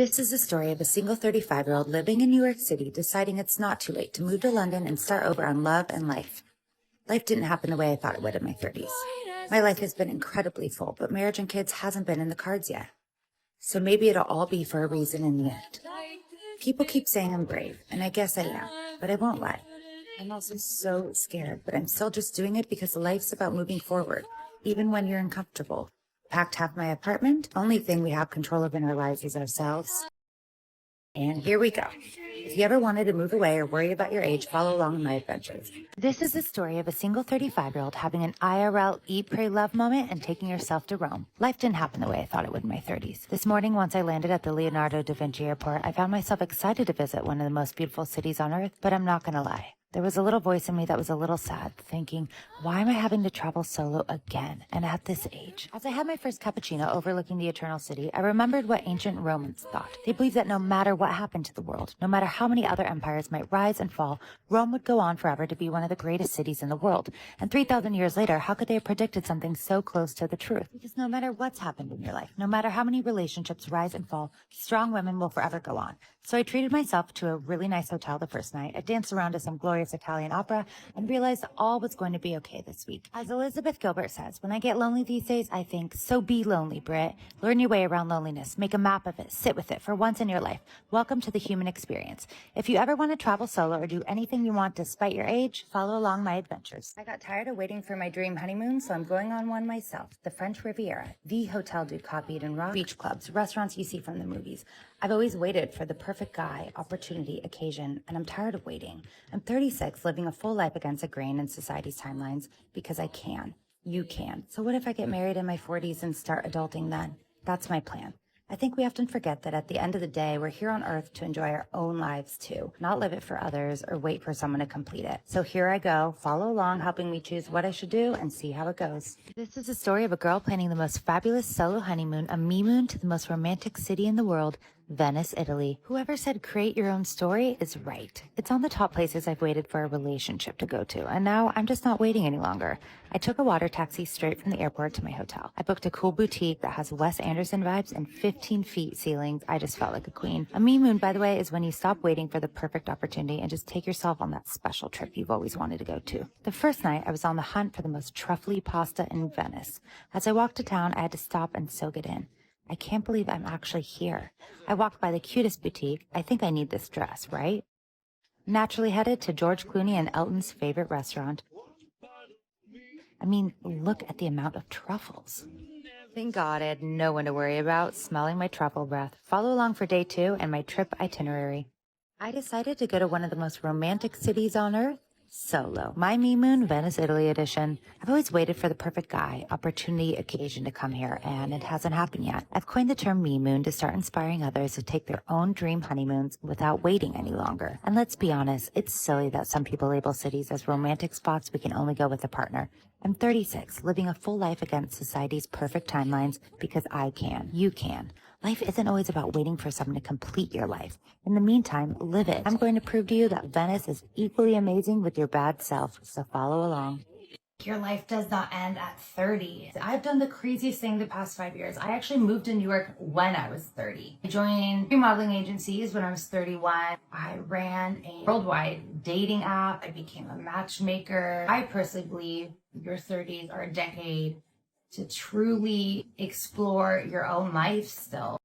This is the story of a single 35-year-old living in New York City deciding it's not too late to move to London and start over on love and life. Life didn't happen the way I thought it would in my 30s. My life has been incredibly full, but marriage and kids hasn't been in the cards yet. So maybe it'll all be for a reason in the end. People keep saying I'm brave, and I guess I am, but I won't lie. I'm also so scared, but I'm still just doing it because life's about moving forward, even when you're uncomfortable. Packed half my apartment. Only thing we have control of in our lives is ourselves. And here we go. If you ever wanted to move away or worry about your age, follow along in my adventures. This is the story of a single 35-year-old having an IRL eat, pray, love moment and taking herself to Rome. Life didn't happen the way I thought it would in my 30s. This morning, once I landed at the Leonardo da Vinci Airport, I found myself excited to visit one of the most beautiful cities on earth, but I'm not going to lie. There was a little voice in me that was a little sad, thinking, why am I having to travel solo again, and at this age? As I had my first cappuccino overlooking the Eternal City, I remembered what ancient Romans thought. They believed that no matter what happened to the world, no matter how many other empires might rise and fall, Rome would go on forever to be one of the greatest cities in the world. And 3,000 years later, how could they have predicted something so close to the truth? Because no matter what's happened in your life, no matter how many relationships rise and fall, strong women will forever go on. So I treated myself to a really nice hotel the first night. I danced around to some glorious Italian opera and realized all was going to be okay this week. As Elizabeth Gilbert says, when I get lonely these days, I think, so be lonely, Brit. Learn your way around loneliness. Make a map of it. Sit with it for once in your life. Welcome to the human experience. If you ever want to travel solo or do anything you want despite your age, follow along my adventures. I got tired of waiting for my dream honeymoon, so I'm going on one myself. The French Riviera, the Hotel du Cap Eden Rock, beach clubs, restaurants you see from the movies. I've always waited for the perfect guy, opportunity, occasion, and I'm tired of waiting. I'm 36, living a full life against the grain in society's timelines because I can. You can. So what if I get married in my 40s and start adulting then? That's my plan. I think we often forget that at the end of the day, we're here on Earth to enjoy our own lives too, not live it for others or wait for someone to complete it. So here I go, follow along, helping me choose what I should do and see how it goes. This is the story of a girl planning the most fabulous solo honeymoon, a me-moon to the most romantic city in the world, Venice, Italy. Whoever said create your own story is right. It's on the top places I've waited for a relationship to go to, and now I'm just not waiting any longer. I took a water taxi straight from the airport to my hotel. I booked a cool boutique that has Wes Anderson vibes and 15 feet ceilings. I just felt like a queen. A me-moon, by the way, is when you stop waiting for the perfect opportunity and just take yourself on that special trip you've always wanted to go to. The first night, I was on the hunt for the most truffly pasta in Venice. As I walked to town, I had to stop and soak it in. I can't believe I'm actually here. I walked by the cutest boutique. I think I need this dress, right? Naturally headed to George Clooney and Elton's favorite restaurant. I mean, look at the amount of truffles. Thank God I had no one to worry about, smelling my truffle breath. Follow along for day 2 and my trip itinerary. I decided to go to one of the most romantic cities on earth, solo. My me-moon, Venice, Italy edition. I've always waited for the perfect guy, opportunity, occasion to come here, and it hasn't happened yet. I've coined the term me-moon to start inspiring others to take their own dream honeymoons without waiting any longer. And let's be honest, it's silly that some people label cities as romantic spots we can only go with a partner. I'm 36, living a full life against society's perfect timelines because I can. You can. Life isn't always about waiting for someone to complete your life. In the meantime, live it. I'm going to prove to you that Venice is equally amazing with your bad self, so follow along. Your life does not end at 30. I've done the craziest thing the past 5 years. I actually moved to New York when I was 30. I joined 3 modeling agencies when I was 31. I ran a worldwide dating app. I became a matchmaker. I personally believe your 30s are a decade to truly explore your own life still.